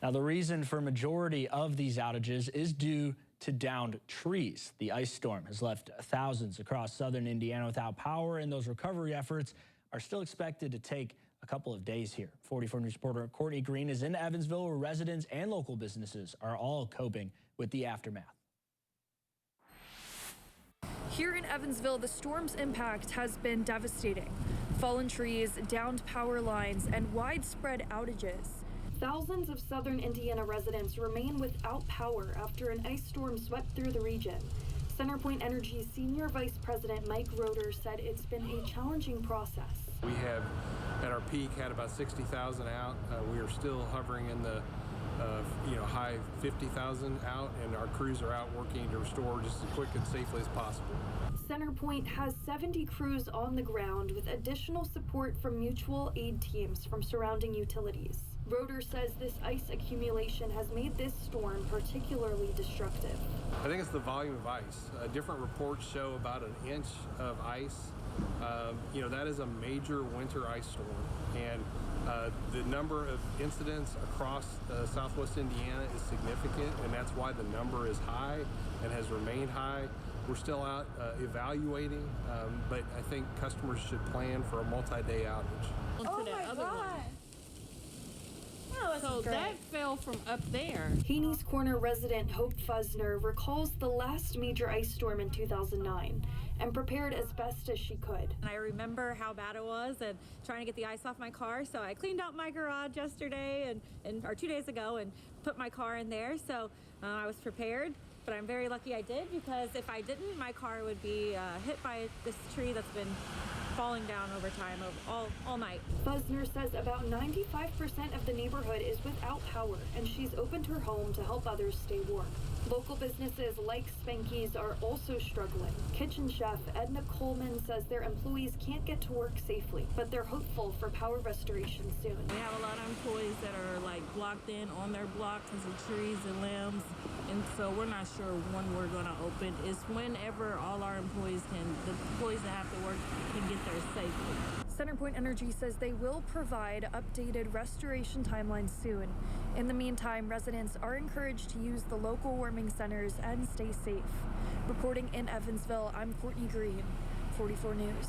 Now, the reason for majority of these outages is due to downed trees. The ice storm has left thousands across southern Indiana without power, and those recovery efforts are still expected to take a couple of days here. 44 News reporter Courtney Green is in Evansville, where residents and local businesses are all coping with the aftermath. Here in Evansville, the storm's impact has been devastating. Fallen trees, downed power lines, and widespread outages. Thousands of southern Indiana residents remain without power after an ice storm swept through the region. CenterPoint Energy's Senior Vice President Mike Roeder said it's been a challenging process. We have, at our peak, had about 60,000 out. We are still hovering in the high 50,000 out, and our crews are out working to restore just as quick and safely as possible. CenterPoint has 70 crews on the ground with additional support from mutual aid teams from surrounding utilities. Roeder says this ice accumulation has made this storm particularly destructive. I think it's the volume of ice. Different reports show about an inch of ice. That is a major winter ice storm, and the number of incidents across southwest Indiana is significant, and that's why the number is high and has remained high. We're still out evaluating, but I think customers should plan for a multi-day outage. Oh my God. So that fell from up there. Haney's Corner resident Hope Fusner recalls the last major ice storm in 2009 and prepared as best as she could. And I remember how bad it was and trying to get the ice off my car. So I cleaned out my garage yesterday or 2 days ago and put my car in there. So I was prepared. But I'm very lucky I did, because if I didn't, my car would be hit by this tree that's been falling down over time all night. Fusner says about 95% of the neighborhood is without power, and she's opened her home to help others stay warm. Local businesses like Spanky's are also struggling. Kitchen chef Edna Coleman says their employees can't get to work safely, but they're hopeful for power restoration soon. We have a lot of employees that are blocked in on their block because of trees and limbs, and so we're not sure when we're going to open. It's whenever all our employees the employees that have to work can get there safely. CenterPoint Energy says they will provide updated restoration timelines soon. In the meantime, residents are encouraged to use the local warming centers and stay safe. Reporting in Evansville, I'm Courtney Green, 44 News.